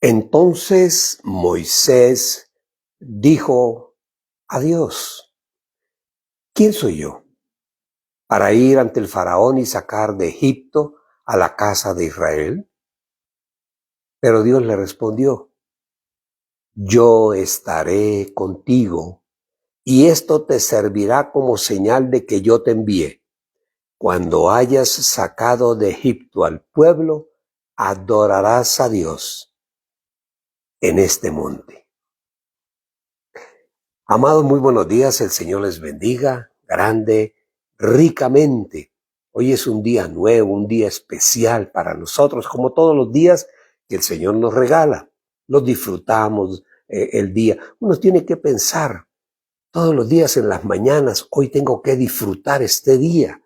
Entonces Moisés dijo a Dios: ¿quién soy yo para ir ante el faraón y sacar de Egipto a la casa de Israel? Pero Dios le respondió: yo estaré contigo, y esto te servirá como señal de que yo te envié. Cuando hayas sacado de Egipto al pueblo, adorarás a Dios en este monte. Amados, muy buenos días, el Señor les bendiga grande, ricamente. Hoy es un día nuevo, un día especial para nosotros, como todos los días que el Señor nos regala. Los disfrutamos el día. Uno tiene que pensar todos los días en las mañanas: hoy tengo que disfrutar este día.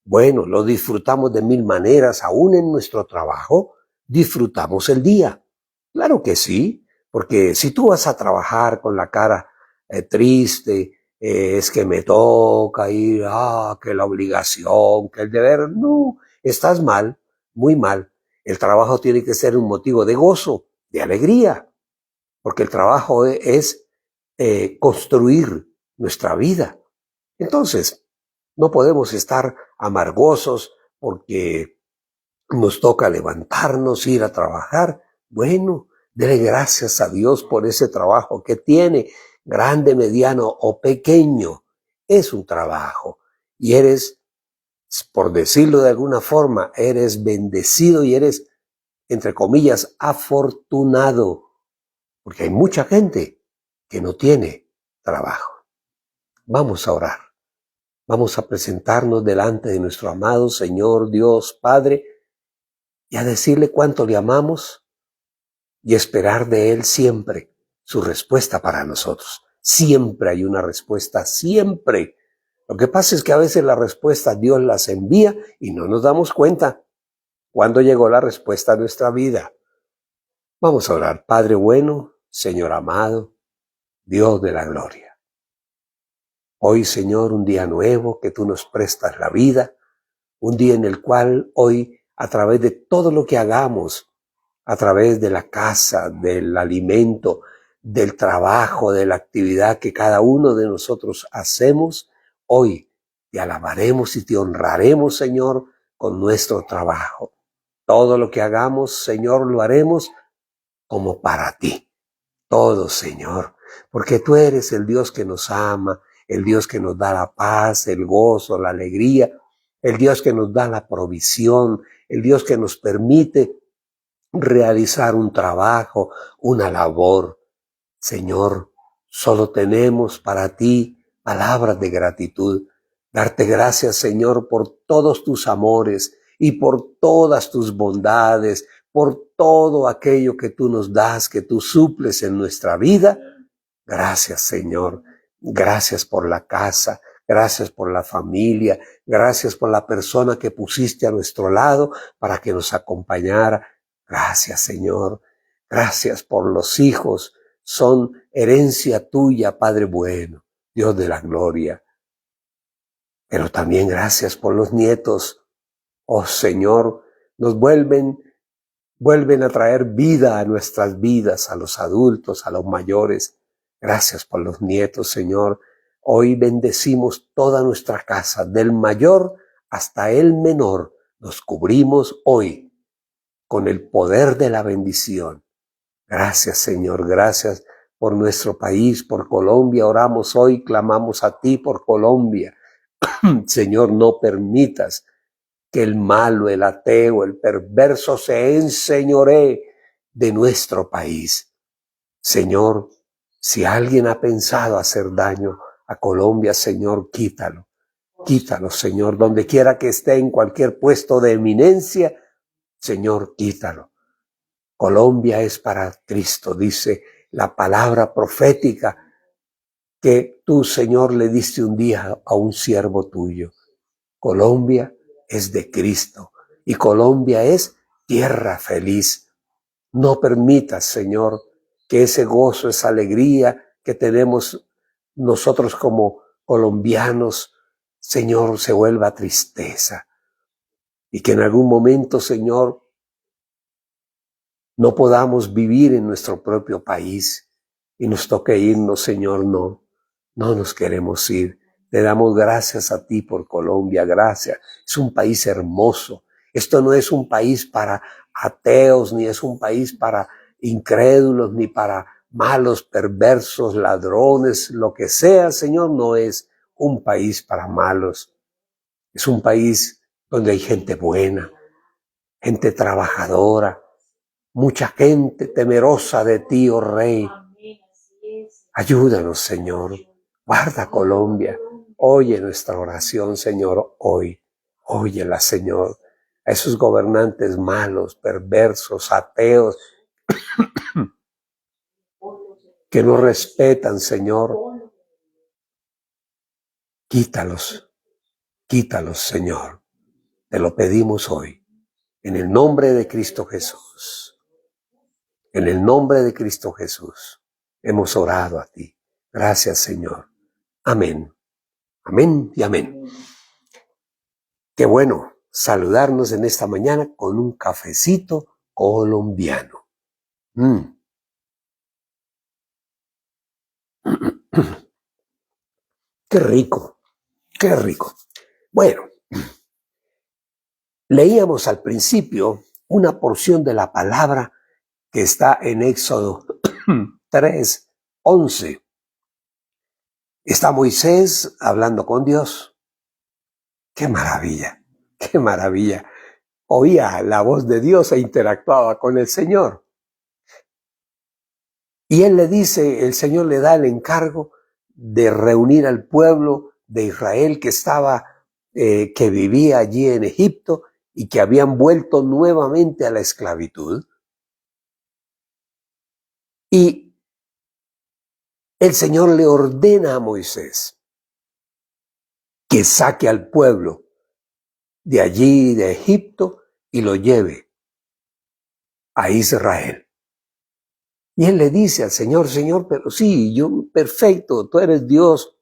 Bueno, lo disfrutamos de mil maneras, aún en nuestro trabajo, disfrutamos el día. Claro que sí, porque si tú vas a trabajar con la cara triste, es que me toca ir, que la obligación, que el deber, no, estás mal, muy mal. El trabajo tiene que ser un motivo de gozo, de alegría, porque el trabajo es construir nuestra vida. Entonces, no podemos estar amargosos porque nos toca levantarnos, ir a trabajar. Bueno, dele gracias a Dios por ese trabajo que tiene, grande, mediano o pequeño. Es un trabajo y eres, por decirlo de alguna forma, eres bendecido y eres, entre comillas, afortunado, porque hay mucha gente que no tiene trabajo. Vamos a orar. Vamos a presentarnos delante de nuestro amado Señor Dios Padre y a decirle cuánto le amamos y esperar de Él siempre su respuesta para nosotros. Siempre hay una respuesta, siempre. Lo que pasa es que a veces las respuestas Dios las envía y no nos damos cuenta cuándo llegó la respuesta a nuestra vida. Vamos a orar. Padre bueno, Señor amado, Dios de la gloria. Hoy, Señor, un día nuevo que tú nos prestas la vida, un día en el cual hoy, a través de todo lo que hagamos, a través de la casa, del alimento, del trabajo, de la actividad que cada uno de nosotros hacemos, hoy te alabaremos y te honraremos, Señor, con nuestro trabajo. Todo lo que hagamos, Señor, lo haremos como para ti. Todo, Señor, porque tú eres el Dios que nos ama, el Dios que nos da la paz, el gozo, la alegría, el Dios que nos da la provisión, el Dios que nos permite realizar un trabajo, una labor. Señor, solo tenemos para ti palabras de gratitud. Darte gracias, Señor, por todos tus amores y por todas tus bondades, por todo aquello que tú nos das, que tú suples en nuestra vida. Gracias, Señor. Gracias por la casa. Gracias por la familia. Gracias por la persona que pusiste a nuestro lado para que nos acompañara. Gracias, Señor. Gracias por los hijos. Son herencia tuya, Padre bueno, Dios de la gloria. Pero también gracias por los nietos. Oh, Señor, nos vuelven a traer vida a nuestras vidas, a los adultos, a los mayores. Gracias por los nietos, Señor. Hoy bendecimos toda nuestra casa, del mayor hasta el menor. Nos cubrimos hoy con el poder de la bendición. Gracias, Señor. Gracias por nuestro país, por Colombia. Oramos hoy, clamamos a ti por Colombia. Señor, no permitas que el malo, el ateo, el perverso se enseñoree de nuestro país. Señor, si alguien ha pensado hacer daño a Colombia, Señor, quítalo. Quítalo, Señor, donde quiera que esté, en cualquier puesto de eminencia, Señor, quítalo. Colombia es para Cristo, dice la palabra profética que tú, Señor, le diste un día a un siervo tuyo. Colombia es de Cristo y Colombia es tierra feliz. No permitas, Señor, que ese gozo, esa alegría que tenemos nosotros como colombianos, Señor, se vuelva tristeza. Y que en algún momento, Señor, no podamos vivir en nuestro propio país y nos toque irnos, Señor, no nos queremos ir. Te damos gracias a ti por Colombia, gracias. Es un país hermoso. Esto no es un país para ateos, ni es un país para incrédulos, ni para malos, perversos, ladrones, lo que sea, Señor, no es un país para malos. Es un país donde hay gente buena, gente trabajadora, mucha gente temerosa de ti, oh Rey. Ayúdanos, Señor. Guarda Colombia. Oye nuestra oración, Señor, hoy. Óyela, Señor. A esos gobernantes malos, perversos, ateos, que no respetan, Señor. Quítalos, Señor. Te lo pedimos hoy. En el nombre de Cristo Jesús. En el nombre de Cristo Jesús. Hemos orado a ti. Gracias, Señor. Amén. Amén y amén. Qué bueno saludarnos en esta mañana con un cafecito colombiano. Qué rico, qué rico. Bueno, leíamos al principio una porción de la palabra que está en Éxodo 3:11. Está Moisés hablando con Dios. ¡Qué maravilla! ¡Qué maravilla! Oía la voz de Dios e interactuaba con el Señor. Y él le dice, el Señor le da el encargo de reunir al pueblo de Israel que estaba, que vivía allí en Egipto y que habían vuelto nuevamente a la esclavitud. Y el Señor le ordena a Moisés que saque al pueblo de allí, de Egipto, y lo lleve a Israel. Y él le dice al Señor, Señor, pero sí, yo perfecto, tú eres Dios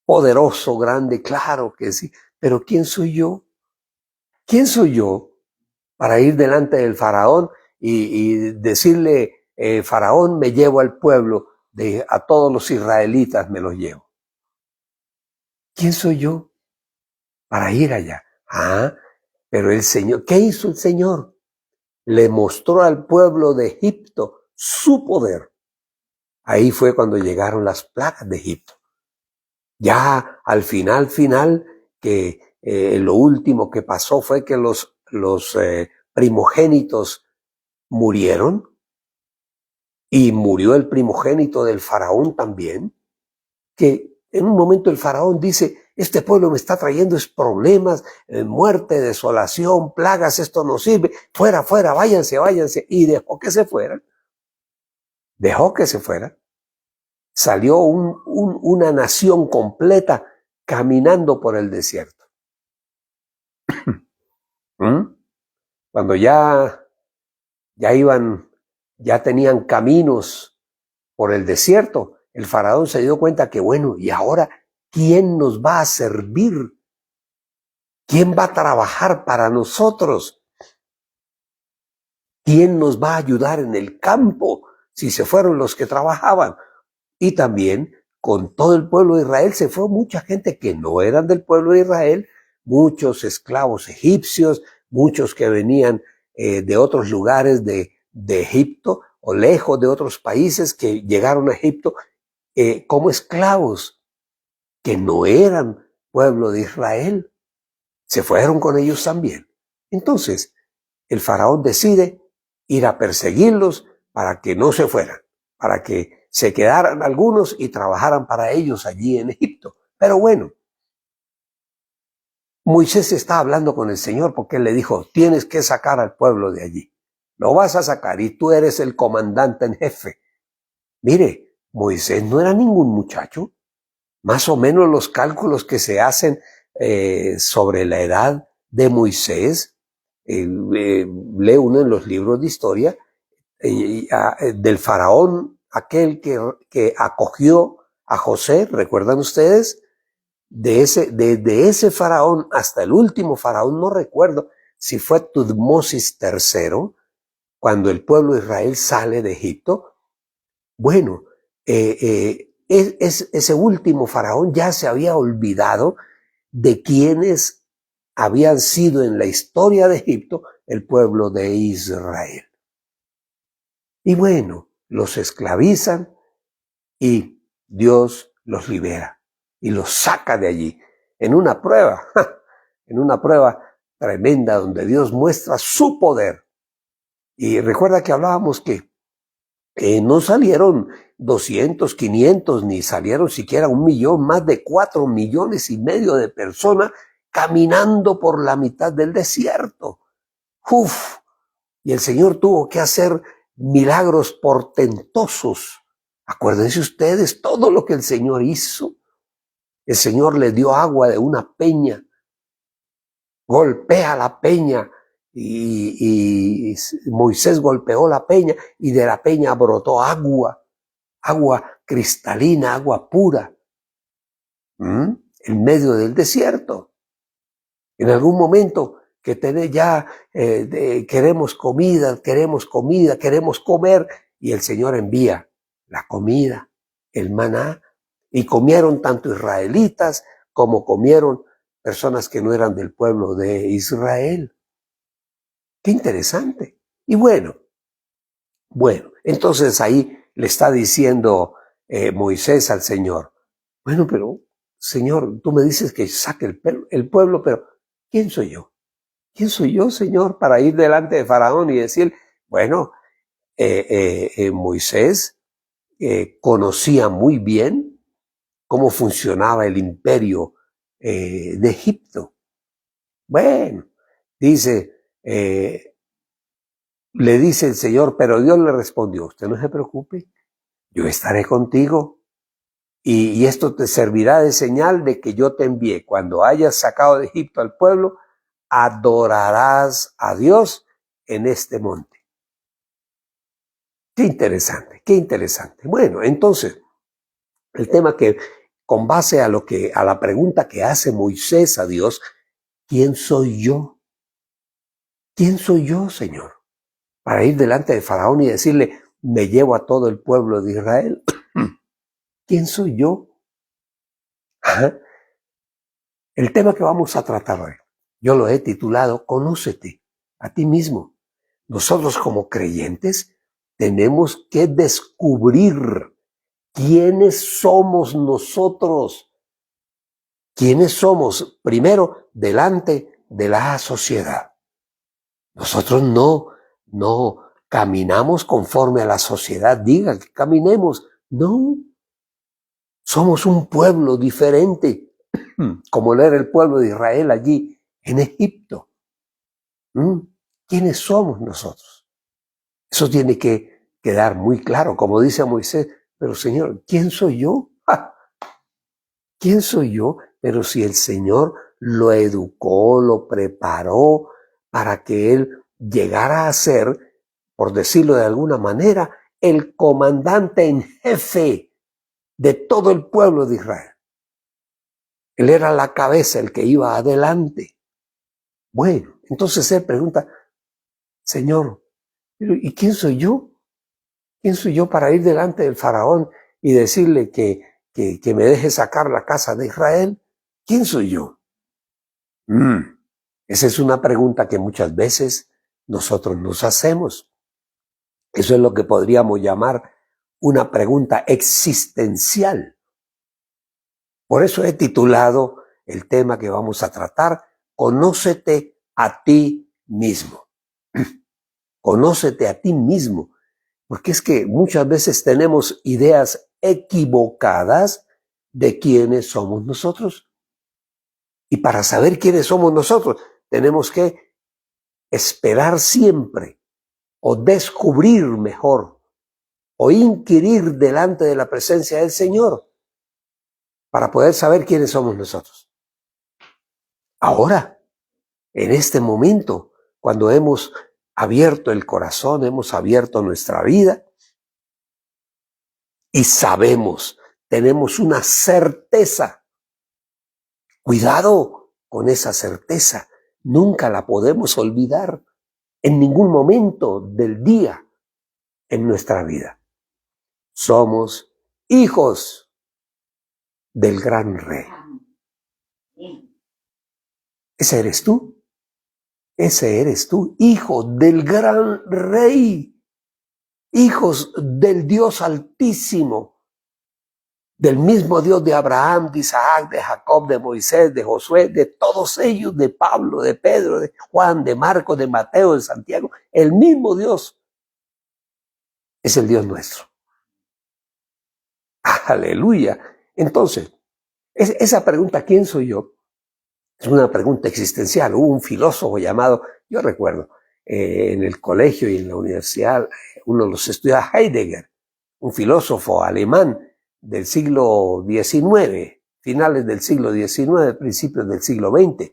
poderoso, grande, claro que sí, pero ¿quién soy yo? ¿Quién soy yo para ir delante del faraón y decirle, faraón, me llevo al pueblo, a todos los israelitas me los llevo? ¿Quién soy yo para ir allá? Pero el Señor, ¿qué hizo el Señor? Le mostró al pueblo de Egipto su poder. Ahí fue cuando llegaron las plagas de Egipto. Ya al final, que lo último que pasó fue que los primogénitos murieron, y murió el primogénito del faraón también, que en un momento el faraón dice, este pueblo me está trayendo problemas, muerte, desolación, plagas, esto no sirve, fuera, váyanse, y dejó que se fueran. Salió una nación completa caminando por el desierto. Cuando ya tenían caminos por el desierto, el faraón se dio cuenta que, bueno, ¿y ahora quién nos va a servir? ¿Quién va a trabajar para nosotros? ¿Quién nos va a ayudar en el campo si se fueron los que trabajaban? Y también con todo el pueblo de Israel se fue mucha gente que no eran del pueblo de Israel, muchos esclavos egipcios, muchos que venían de otros lugares de Egipto o lejos de otros países que llegaron a Egipto como esclavos, que no eran pueblo de Israel. Se fueron con ellos también. Entonces, el faraón decide ir a perseguirlos para que no se fueran, para que se quedaran algunos y trabajaran para ellos allí en Egipto. Pero bueno, Moisés está hablando con el Señor porque él le dijo, tienes que sacar al pueblo de allí. Lo vas a sacar y tú eres el comandante en jefe. Mire, Moisés no era ningún muchacho. Más o menos los cálculos que se hacen sobre la edad de Moisés, lee uno en los libros de historia, del faraón, aquel que acogió a José, ¿recuerdan ustedes? De ese faraón hasta el último faraón, no recuerdo si fue Tutmosis III, cuando el pueblo de Israel sale de Egipto, bueno, ese último faraón ya se había olvidado de quienes habían sido en la historia de Egipto el pueblo de Israel. Y bueno, los esclavizan y Dios los libera y los saca de allí en una prueba, en una prueba tremenda donde Dios muestra su poder. Y recuerda que hablábamos que no salieron 200, 500, ni salieron siquiera 1.000.000, más de 4,5 millones de personas caminando por la mitad del desierto. Uf, y el Señor tuvo que hacer milagros portentosos. Acuérdense ustedes todo lo que el Señor hizo. El Señor le dio agua de una peña, golpea la peña y Moisés golpeó la peña y de la peña brotó agua cristalina, agua pura, en medio del desierto. En algún momento que queremos comida, queremos comer, y el Señor envía la comida, el maná, y comieron tanto israelitas como comieron personas que no eran del pueblo de Israel. Qué interesante. Y bueno, entonces ahí le está diciendo Moisés al Señor, bueno, pero Señor, tú me dices que saque el pueblo, pero ¿quién soy yo? ¿Quién soy yo, Señor, para ir delante de Faraón y decir, bueno, Moisés conocía muy bien cómo funcionaba el imperio de Egipto? Bueno, le dice el Señor, pero Dios le respondió, usted no se preocupe, yo estaré contigo y esto te servirá de señal de que yo te envié. Cuando hayas sacado de Egipto al pueblo, adorarás a Dios en este monte. Qué interesante, qué interesante. Bueno, entonces, el tema que, con base a la pregunta que hace Moisés a Dios, ¿quién soy yo? ¿Quién soy yo, Señor? Para ir delante de Faraón y decirle, me llevo a todo el pueblo de Israel. ¿Quién soy yo? Ajá. El tema que vamos a tratar hoy, yo lo he titulado, Conócete a ti mismo. Nosotros como creyentes tenemos que descubrir quiénes somos nosotros. ¿Quiénes somos? Primero, delante de la sociedad. Nosotros no caminamos conforme a la sociedad diga que caminemos. No. Somos un pueblo diferente, como lo era el pueblo de Israel allí en Egipto. ¿Quiénes somos nosotros? Eso tiene que quedar muy claro, como dice Moisés, pero Señor, ¿quién soy yo? ¿Quién soy yo? Pero si el Señor lo educó, lo preparó para que él llegara a ser, por decirlo de alguna manera, el comandante en jefe de todo el pueblo de Israel. Él era la cabeza, el que iba adelante. Bueno, entonces él pregunta, Señor, ¿y quién soy yo? ¿Quién soy yo para ir delante del faraón y decirle que me deje sacar la casa de Israel? ¿Quién soy yo? Esa es una pregunta que muchas veces nosotros nos hacemos. Eso es lo que podríamos llamar una pregunta existencial. Por eso he titulado el tema que vamos a tratar, Conócete a ti mismo. Conócete a ti mismo. Porque es que muchas veces tenemos ideas equivocadas de quiénes somos nosotros. Y para saber quiénes somos nosotros, tenemos que esperar siempre o descubrir mejor o inquirir delante de la presencia del Señor para poder saber quiénes somos nosotros. Ahora, en este momento, cuando hemos abierto el corazón, hemos abierto nuestra vida y sabemos, tenemos una certeza. Cuidado con esa certeza, nunca la podemos olvidar. en ningún momento del día en nuestra vida. Somos hijos del gran Rey. Ese eres tú. Ese eres tú, hijo del gran Rey. Hijos del Dios Altísimo. Del mismo Dios de Abraham, de Isaac, de Jacob, de Moisés, de Josué, de todos ellos, de Pablo, de Pedro, de Juan, de Marcos, de Mateo, de Santiago. El mismo Dios es el Dios nuestro. Aleluya. Entonces, esa pregunta, ¿quién soy yo? Es una pregunta existencial. Hubo un filósofo llamado, yo recuerdo, en el colegio y en la universidad, uno los estudia, Heidegger, un filósofo alemán del siglo XIX, finales del siglo XIX, principios del siglo XX.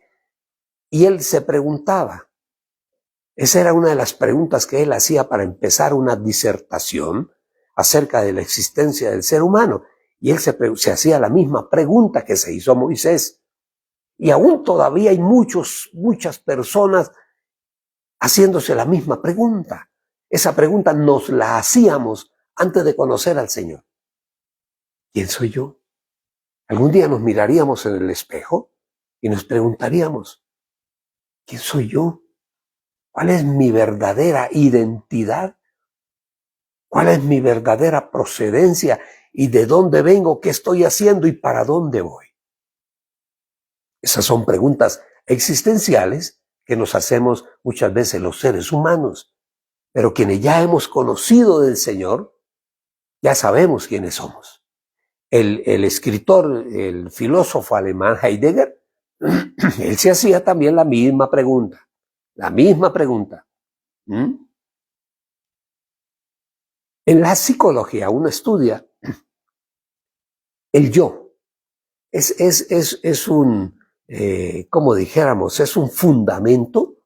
Y él se preguntaba, esa era una de las preguntas que él hacía para empezar una disertación acerca de la existencia del ser humano. Y él se hacía la misma pregunta que se hizo Moisés. Y aún todavía hay muchas personas haciéndose la misma pregunta. Esa pregunta nos la hacíamos antes de conocer al Señor. ¿Quién soy yo? Algún día nos miraríamos en el espejo y nos preguntaríamos, ¿quién soy yo? ¿Cuál es mi verdadera identidad? ¿Cuál es mi verdadera procedencia? ¿Y de dónde vengo? ¿Qué estoy haciendo? ¿Y para dónde voy? Esas son preguntas existenciales que nos hacemos muchas veces los seres humanos. Pero quienes ya hemos conocido del Señor, ya sabemos quiénes somos. El escritor, el filósofo alemán Heidegger, él se hacía también la misma pregunta. La misma pregunta. En la psicología uno estudia el yo. Es un, como dijéramos, es un fundamento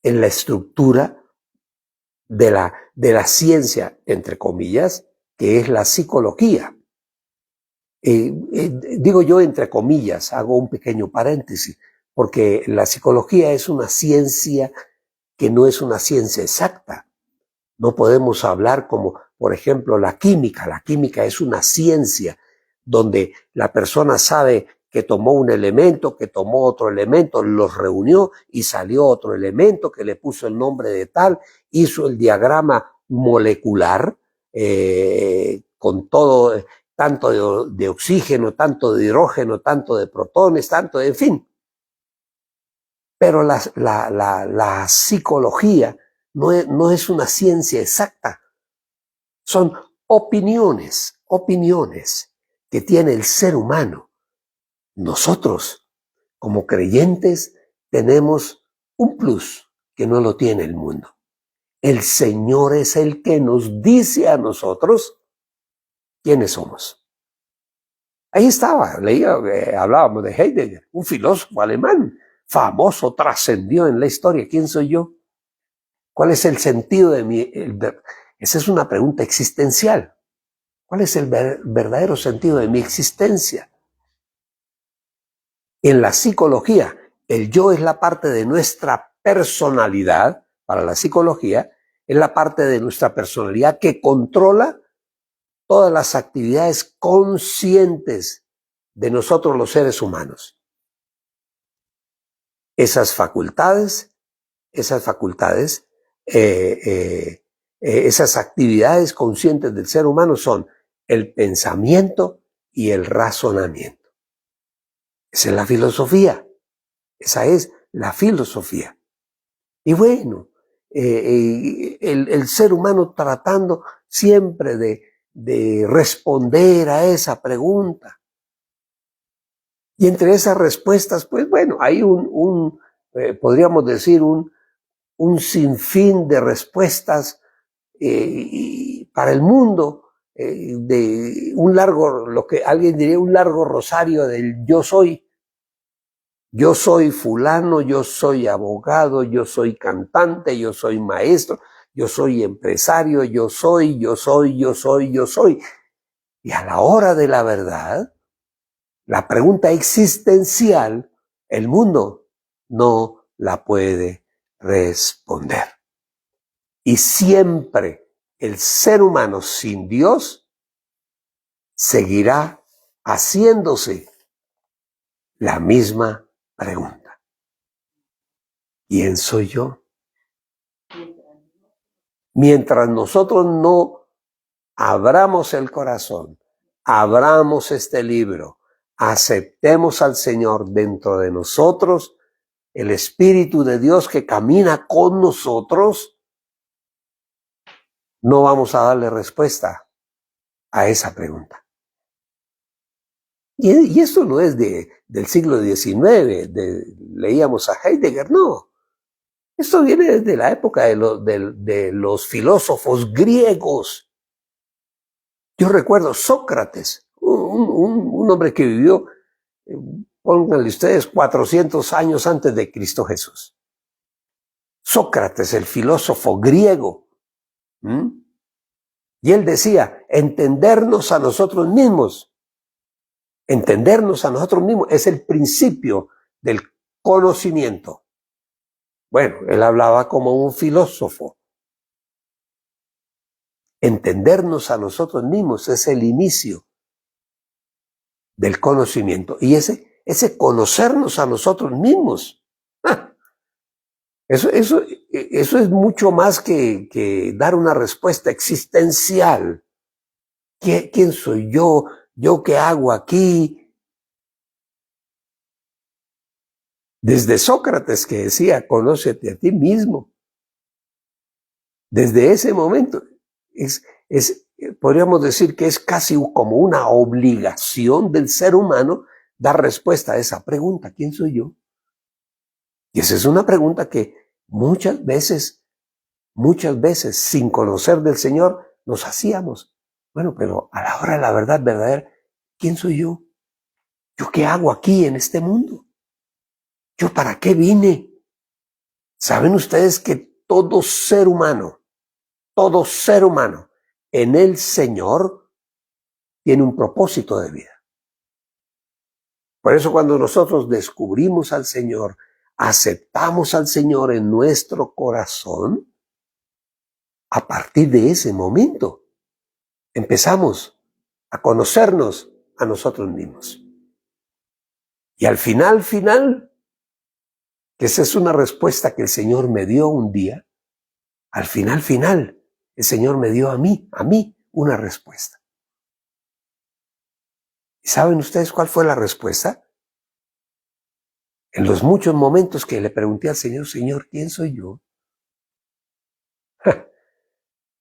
en la estructura de la ciencia, entre comillas, que es la psicología. Digo yo entre comillas, hago un pequeño paréntesis, porque la psicología es una ciencia que no es una ciencia exacta. No podemos hablar como, por ejemplo, la química. La química es una ciencia donde la persona sabe que tomó un elemento, que tomó otro elemento, los reunió y salió otro elemento que le puso el nombre de tal, hizo el diagrama molecular con todo, tanto de oxígeno, tanto de hidrógeno, tanto de protones, tanto de, en fin. Pero la psicología no es una ciencia exacta. Son opiniones que tiene el ser humano. Nosotros, como creyentes, tenemos un plus que no lo tiene el mundo. El Señor es el que nos dice a nosotros quiénes somos. Ahí estaba, hablábamos de Heidegger, un filósofo alemán, famoso, trascendió en la historia. ¿Quién soy yo? ¿Cuál es el sentido de mi? Esa es una pregunta existencial. ¿Cuál es el verdadero sentido de mi existencia? En la psicología, el yo es la parte de nuestra personalidad, para la psicología, es la parte de nuestra personalidad que controla todas las actividades conscientes de nosotros los seres humanos. Esas facultades, esas actividades conscientes del ser humano son el pensamiento y el razonamiento. Esa es la filosofía. Esa es la filosofía. Y bueno, el ser humano tratando siempre de responder a esa pregunta. Y entre esas respuestas, pues bueno, hay podríamos decir, un sinfín de respuestas para el mundo, de un largo, lo que alguien diría, un largo rosario del yo soy. Yo soy fulano, yo soy abogado, yo soy cantante, yo soy maestro, yo soy empresario, yo soy. Y a la hora de la verdad, la pregunta existencial, el mundo no la puede responder. Y siempre el ser humano sin Dios seguirá haciéndose la misma pregunta. ¿Quién soy yo? Mientras nosotros no abramos el corazón, abramos este libro, aceptemos al Señor dentro de nosotros, el Espíritu de Dios que camina con nosotros, no vamos a darle respuesta a esa pregunta. Y esto no es del siglo XIX, leíamos a Heidegger, no. Esto viene desde la época de los filósofos griegos. Yo recuerdo Sócrates, un hombre que vivió, pónganle ustedes, 400 años antes de Cristo Jesús. Sócrates, el filósofo griego. Y él decía, entendernos a nosotros mismos. Entendernos a nosotros mismos es el principio del conocimiento. Bueno, él hablaba como un filósofo. Entendernos a nosotros mismos es el inicio del conocimiento. Y ese conocernos a nosotros mismos, eso es mucho más que dar una respuesta existencial. ¿Quién soy yo? ¿Yo qué hago aquí? Desde Sócrates, que decía, conócete a ti mismo. Desde ese momento, podríamos decir que es casi como una obligación del ser humano dar respuesta a esa pregunta, ¿quién soy yo? Y esa es una pregunta que muchas veces, sin conocer del Señor, nos hacíamos. Bueno, pero a la hora de la verdad verdadera, ¿quién soy yo? ¿Yo qué hago aquí en este mundo? ¿Yo para qué vine? ¿Saben ustedes que todo ser humano en el Señor tiene un propósito de vida? Por eso cuando nosotros descubrimos al Señor, aceptamos al Señor en nuestro corazón, a partir de ese momento empezamos a conocernos a nosotros mismos. Y al final, que esa es una respuesta que el Señor me dio un día, al final, el Señor me dio a mí, una respuesta. ¿Y saben ustedes cuál fue la respuesta? En los muchos momentos que le pregunté al Señor, Señor, ¿quién soy yo?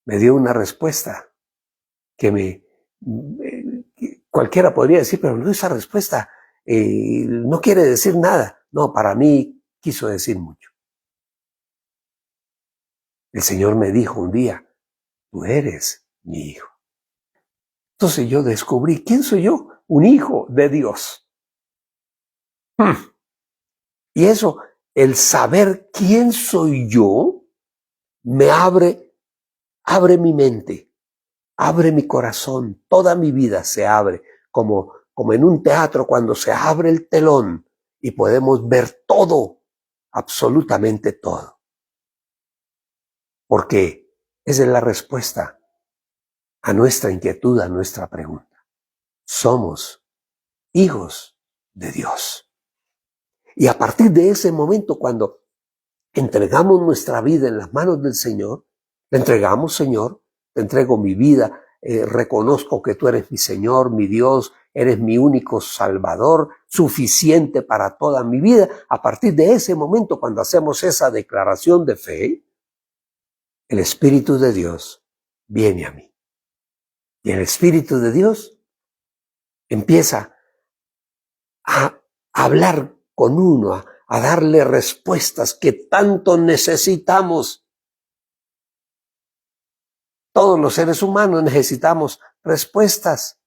Me dio una respuesta que cualquiera podría decir, pero no, esa respuesta no quiere decir nada. No, para mí quiso decir mucho. El Señor me dijo un día, tú eres mi hijo. Entonces yo descubrí, ¿quién soy yo? Un hijo de Dios. Y eso, el saber quién soy yo, me abre mi mente, abre mi corazón, toda mi vida se abre, como en un teatro cuando se abre el telón y podemos ver todo, absolutamente todo. Porque esa es la respuesta a nuestra inquietud, a nuestra pregunta. Somos hijos de Dios. Y a partir de ese momento, cuando entregamos nuestra vida en las manos del Señor, le entregamos, Señor, te entrego mi vida, reconozco que tú eres mi Señor, mi Dios, eres mi único Salvador, suficiente para toda mi vida. A partir de ese momento, cuando hacemos esa declaración de fe, el Espíritu de Dios viene a mí. Y el Espíritu de Dios empieza a hablar con uno, a darle respuestas que tanto necesitamos. Todos los seres humanos necesitamos respuestas.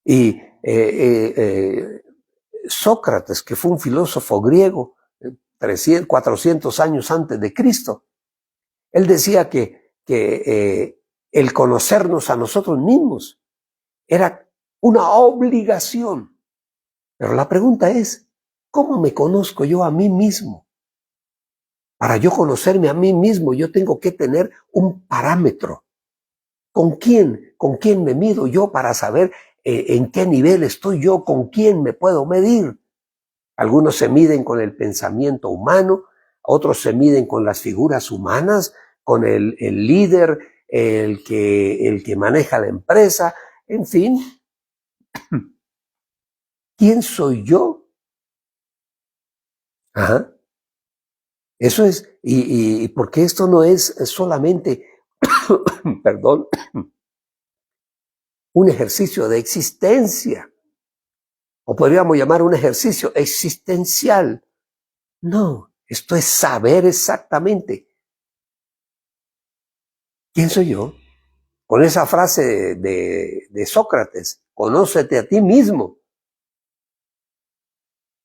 Y Sócrates, que fue un filósofo griego, 400 años antes de Cristo, él decía que el conocernos a nosotros mismos era una obligación. Pero la pregunta es, ¿cómo me conozco yo a mí mismo? Para yo conocerme a mí mismo, yo tengo que tener un parámetro. ¿Con quién me mido yo para saber en qué nivel estoy yo? ¿Con quién me puedo medir? Algunos se miden con el pensamiento humano, otros se miden con las figuras humanas, con el líder, el que maneja la empresa, en fin. ¿Quién soy yo? Ajá. Eso es, y porque esto no es solamente, perdón, un ejercicio de existencia, o podríamos llamar un ejercicio existencial. No, esto es saber exactamente quién soy yo. Con esa frase de Sócrates, conócete a ti mismo.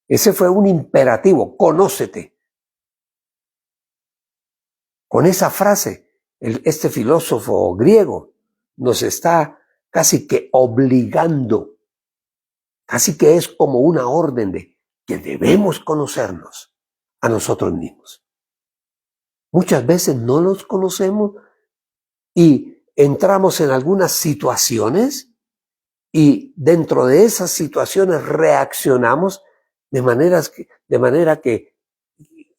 Ese fue un imperativo, conócete. Con esa frase, este filósofo griego nos está casi que obligando, casi que es como una orden de que debemos conocernos a nosotros mismos. Muchas veces no nos conocemos y entramos en algunas situaciones y dentro de esas situaciones reaccionamos de manera que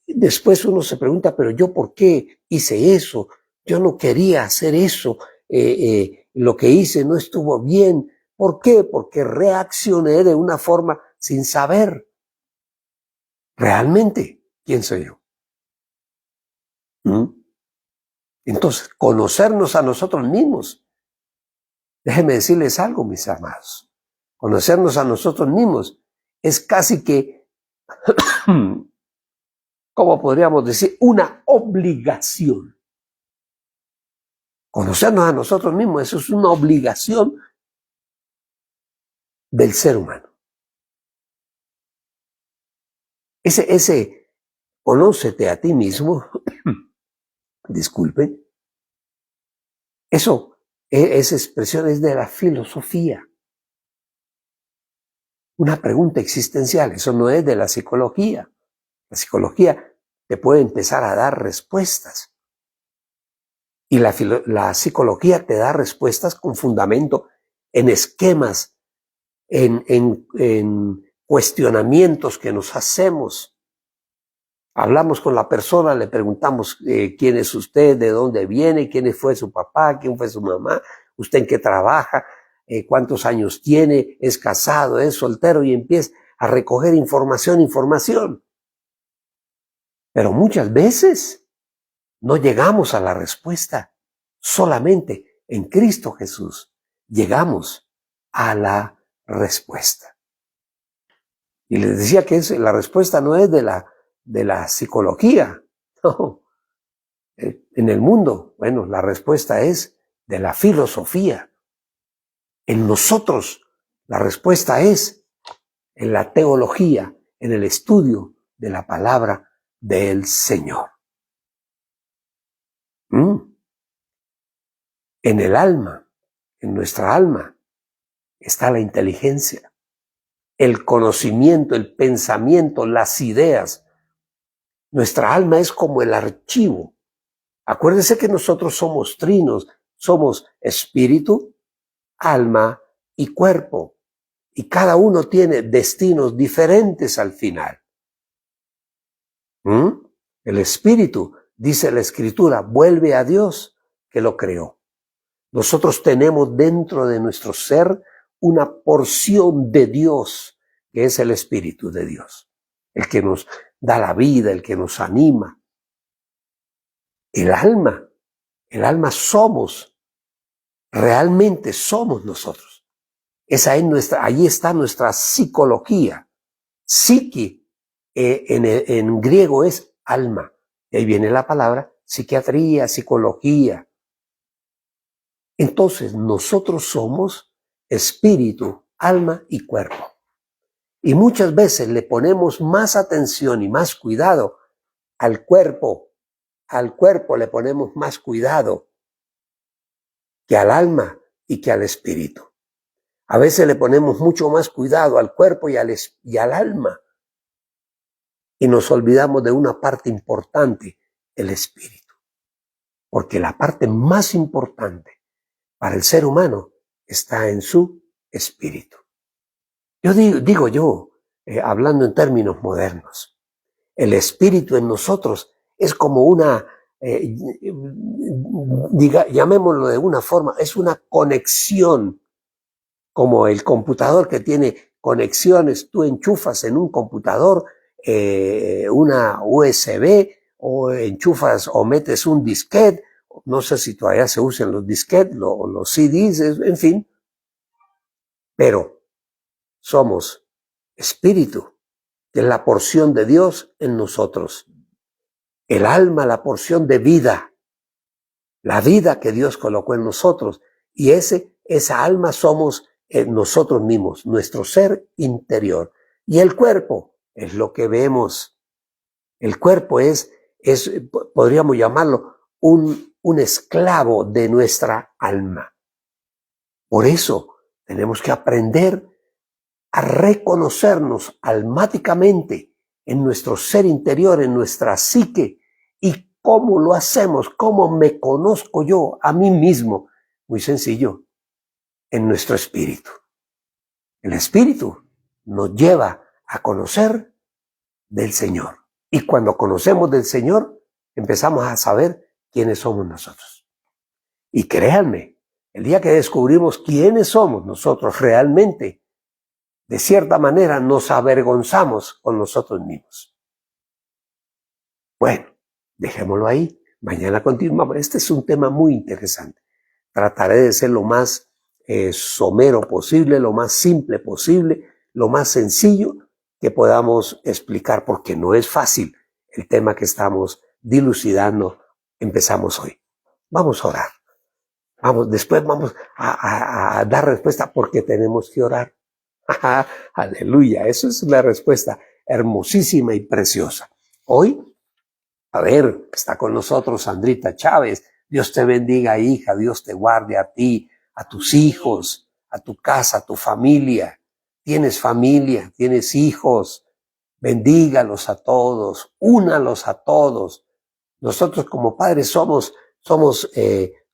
después uno se pregunta, pero yo por qué hice eso, yo no quería hacer eso, lo que hice no estuvo bien. ¿Por qué? Porque reaccioné de una forma sin saber realmente quién soy yo. ¿Mm? Entonces, conocernos a nosotros mismos. Déjenme decirles algo, mis amados. Conocernos a nosotros mismos es casi que, ¿cómo podríamos decir? Una obligación. Conocernos a nosotros mismos, eso es una obligación del ser humano. Ese conócete a ti mismo, disculpen, esa expresión es de la filosofía. Una pregunta existencial, eso no es de la psicología. La psicología te puede empezar a dar respuestas. Y la psicología te da respuestas con fundamento en esquemas, en cuestionamientos que nos hacemos. Hablamos con la persona, le preguntamos quién es usted, de dónde viene, quién fue su papá, quién fue su mamá, usted en qué trabaja, cuántos años tiene, es casado, es soltero, y empieza a recoger información. Pero muchas veces no llegamos a la respuesta. Solamente en Cristo Jesús llegamos a la respuesta. Y les decía que la respuesta no es de la psicología. No. En el mundo, bueno, la respuesta es de la filosofía. En nosotros, la respuesta es en la teología, en el estudio de la palabra del Señor. En el alma, en nuestra alma, está la inteligencia, el conocimiento, el pensamiento, las ideas. Nuestra alma es como el archivo. Acuérdense que nosotros somos trinos, somos espíritu, alma y cuerpo. Y cada uno tiene destinos diferentes al final. El espíritu, dice la Escritura, vuelve a Dios que lo creó. Nosotros tenemos dentro de nuestro ser una porción de Dios, que es el Espíritu de Dios, el que nos da la vida, el que nos anima. El alma somos, realmente somos nosotros. Ahí está nuestra psicología. Psique, en griego es alma. Y ahí viene la palabra psiquiatría, psicología. Entonces, nosotros somos espíritu, alma y cuerpo. Y muchas veces le ponemos más atención y más cuidado al cuerpo. Al cuerpo le ponemos más cuidado que al alma y que al espíritu. A veces le ponemos mucho más cuidado al cuerpo y al alma. Y nos olvidamos de una parte importante el espíritu. Porque la parte más importante para el ser humano está en su espíritu. Yo digo, hablando en términos modernos, el espíritu en nosotros es como una, llamémoslo de una forma, es una conexión, como el computador que tiene conexiones. Tú enchufas en un computador una USB, o enchufas o metes un disquete. No sé si todavía se usan los disquetes, los CDs, en fin. Pero somos espíritu, que es la porción de Dios en nosotros. El alma, la porción de vida, la vida que Dios colocó en nosotros. Y esa alma somos nosotros mismos, nuestro ser interior. Y el cuerpo es lo que vemos. El cuerpo es podríamos llamarlo, un esclavo de nuestra alma. Por eso tenemos que aprender a reconocernos almáticamente en nuestro ser interior, en nuestra psique. ¿Y cómo lo hacemos? ¿Cómo me conozco yo a mí mismo? Muy sencillo, en nuestro espíritu. El espíritu nos lleva a conocer del Señor. Y cuando conocemos del Señor, empezamos a saber quiénes somos nosotros. Y créanme, el día que descubrimos quiénes somos nosotros realmente, de cierta manera nos avergonzamos con nosotros mismos. Bueno, dejémoslo ahí. Mañana continuamos. Este es un tema muy interesante. Trataré de ser lo más somero posible, lo más simple posible, lo más sencillo que podamos explicar, porque no es fácil el tema que estamos dilucidando. Empezamos hoy. Vamos a orar. Después vamos a dar respuesta, porque tenemos que orar. Aleluya, eso es la respuesta hermosísima y preciosa. Hoy, está con nosotros Sandrita Chávez. Dios te bendiga, hija. Dios te guarde a ti, a tus hijos, a tu casa, a tu familia. Tienes hijos. Bendígalos a todos, únalos a todos. Nosotros como padres somos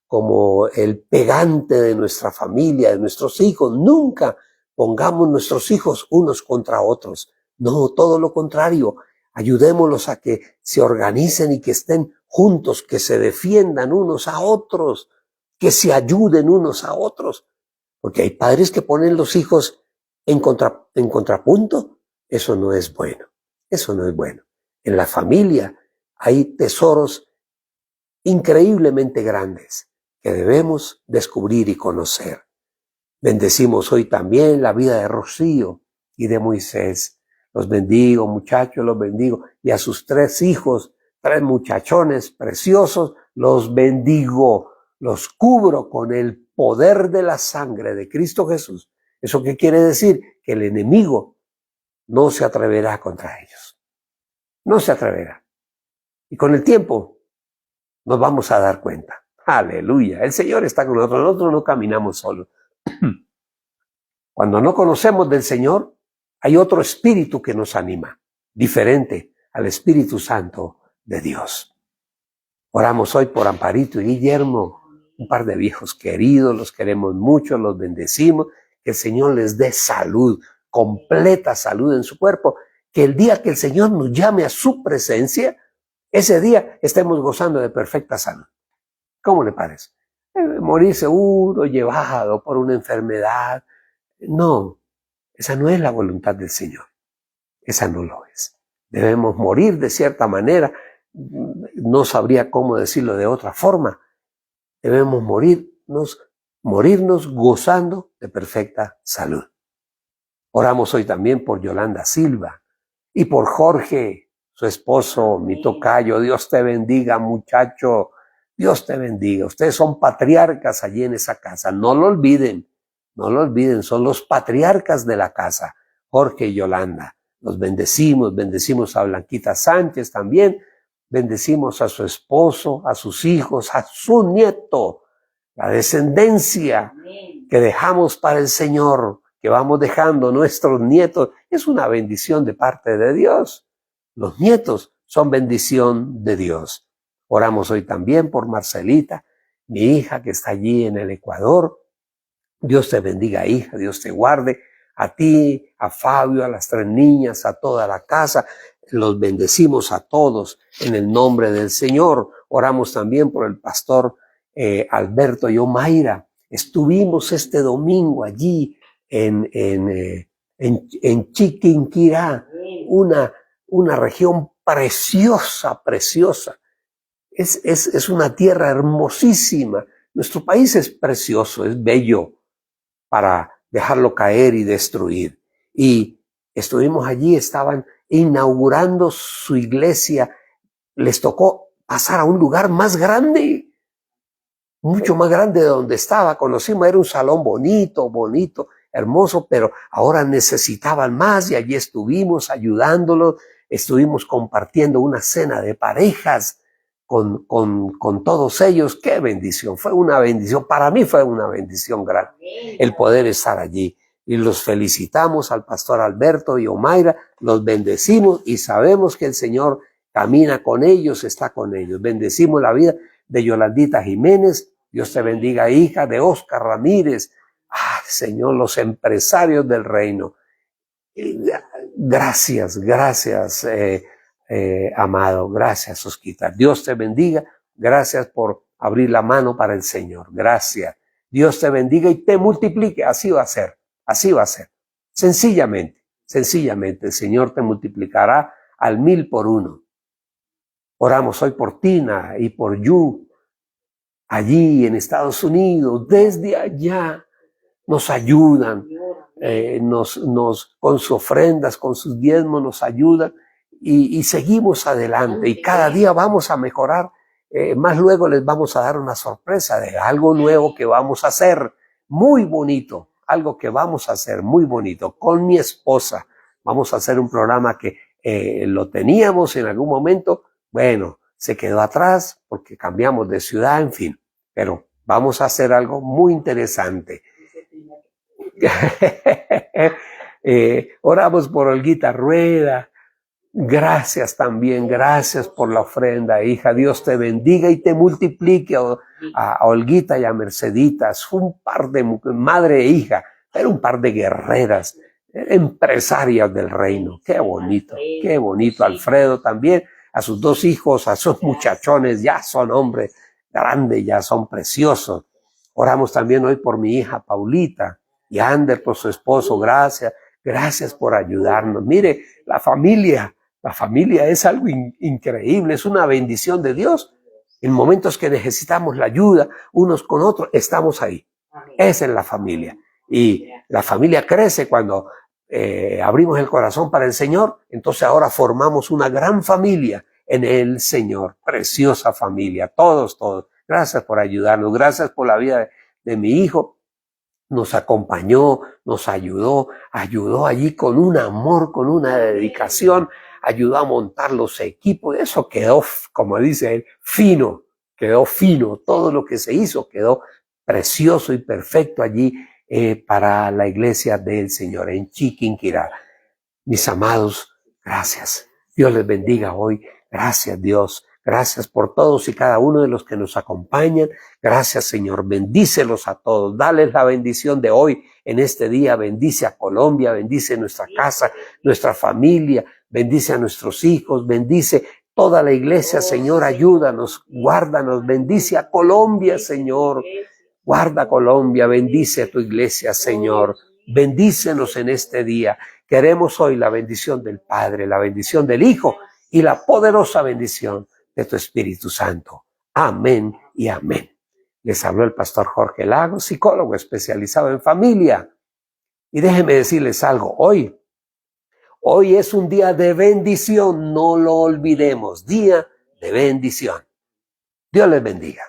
como el pegante de nuestra familia, de nuestros hijos. Nunca pongamos nuestros hijos unos contra otros. No, todo lo contrario. Ayudémoslos a que se organicen y que estén juntos, que se defiendan unos a otros, que se ayuden unos a otros. Porque hay padres que ponen los hijos en contrapunto. Eso no es bueno. Eso no es bueno. En la familia hay tesoros increíblemente grandes que debemos descubrir y conocer. Bendecimos hoy también la vida de Rocío y de Moisés. Los bendigo, muchachos, los bendigo. Y a sus 3 hijos, 3 muchachones preciosos, los bendigo. Los cubro con el poder de la sangre de Cristo Jesús. ¿Eso qué quiere decir? Que el enemigo no se atreverá contra ellos. No se atreverá. Y con el tiempo nos vamos a dar cuenta. Aleluya. El Señor está con nosotros. Nosotros no caminamos solos. Cuando no conocemos del Señor, hay otro espíritu que nos anima, diferente al Espíritu Santo de Dios. Oramos hoy por Amparito y Guillermo, un par de viejos queridos, los queremos mucho, los bendecimos, que el Señor les dé salud, completa salud en su cuerpo, que el día que el Señor nos llame a su presencia, ese día estemos gozando de perfecta salud. ¿Cómo le parece? Morirse uno llevado por una enfermedad. No, esa no es la voluntad del Señor. Esa no lo es. Debemos morir de cierta manera. No sabría cómo decirlo de otra forma. Debemos morirnos gozando de perfecta salud. Oramos hoy también por Yolanda Silva y por Jorge, su esposo, mi tocayo. Dios te bendiga, muchacho. Dios te bendiga. Ustedes son patriarcas allí en esa casa. No lo olviden. No lo olviden. Son los patriarcas de la casa. Jorge y Yolanda. Los bendecimos a Blanquita Sánchez también. Bendecimos a su esposo, a sus hijos, a su nieto. La descendencia que dejamos para el Señor, que vamos dejando nuestros nietos, es una bendición de parte de Dios. Los nietos son bendición de Dios. Oramos hoy también por Marcelita, mi hija que está allí en el Ecuador. Dios te bendiga, hija, Dios te guarde. A ti, a Fabio, a las 3 niñas, a toda la casa. Los bendecimos a todos en el nombre del Señor. Oramos también por el pastor Alberto y Omaira. Estuvimos este domingo allí en Chiquinquirá, una región preciosa, preciosa. Es una tierra hermosísima. Nuestro país es precioso, es bello para dejarlo caer y destruir. Y estuvimos allí, estaban inaugurando su iglesia. Les tocó pasar a un lugar más grande, mucho más grande de donde estaba. Conocimos, era un salón bonito, hermoso, pero ahora necesitaban más y allí estuvimos ayudándolos. Estuvimos compartiendo una cena de parejas con todos ellos. ¡Qué bendición! Fue una bendición. Para mí fue una bendición grande el poder estar allí. Y los felicitamos al pastor Alberto y Omaira, los bendecimos y sabemos que el Señor camina con ellos, está con ellos. Bendecimos la vida de Yolandita Jiménez. Dios te bendiga, hija de Oscar Ramírez. ¡Ay, Señor, los empresarios del reino! Gracias, amado. Gracias, Osquita. Dios te bendiga. Gracias por abrir la mano para el Señor. Gracias. Dios te bendiga y te multiplique. Así va a ser. Así va a ser. Sencillamente, el Señor te multiplicará al 1000 por 1. Oramos hoy por Tina y por Yu, allí en Estados Unidos. Desde allá nos ayudan, con sus ofrendas, con sus diezmos nos ayudan y seguimos adelante y cada día vamos a mejorar. Más luego les vamos a dar una sorpresa de algo nuevo que vamos a hacer, muy bonito, algo que vamos a hacer muy bonito con mi esposa. Vamos a hacer un programa que lo teníamos en algún momento, bueno, se quedó atrás porque cambiamos de ciudad, en fin, pero vamos a hacer algo muy interesante. Oramos por Olguita Rueda. Gracias también, gracias por la ofrenda, hija. Dios te bendiga y te multiplique a Olguita y a Merceditas. Fue un par de madre e hija, pero un par de guerreras, empresarias del reino. Qué bonito, qué bonito. Alfredo también, a sus 2 hijos, a sus muchachones, ya son hombres grandes, ya son preciosos. Oramos también hoy por mi hija Paulita y Ander por su esposo. Gracias por ayudarnos. Mire, la familia es algo increíble, es una bendición de Dios. En momentos que necesitamos la ayuda unos con otros, estamos ahí. Esa es la familia. Y la familia crece cuando abrimos el corazón para el Señor. Entonces ahora formamos una gran familia en el Señor. Preciosa familia, todos. Gracias por ayudarnos, gracias por la vida de mi hijo. Nos acompañó, nos ayudó allí con un amor, con una dedicación, ayudó a montar los equipos. Eso quedó, como dice él, quedó fino. Todo lo que se hizo quedó precioso y perfecto allí para la iglesia del Señor en Chiquinquirá. Mis amados, gracias. Dios les bendiga hoy. Gracias, Dios. Gracias por todos y cada uno de los que nos acompañan. Gracias, Señor. Bendícelos a todos. Dales la bendición de hoy en este día. Bendice a Colombia, bendice nuestra casa, nuestra familia, bendice a nuestros hijos, bendice toda la iglesia, Señor. Ayúdanos, guárdanos, bendice a Colombia, Señor. Guarda Colombia, bendice a tu iglesia, Señor. Bendícenos en este día. Queremos hoy la bendición del Padre, la bendición del Hijo y la poderosa bendición de tu Espíritu Santo. Amén y amén. Les habló el pastor Jorge Lagos, psicólogo especializado en familia. Y déjenme decirles algo, hoy es un día de bendición, no lo olvidemos, día de bendición. Dios les bendiga.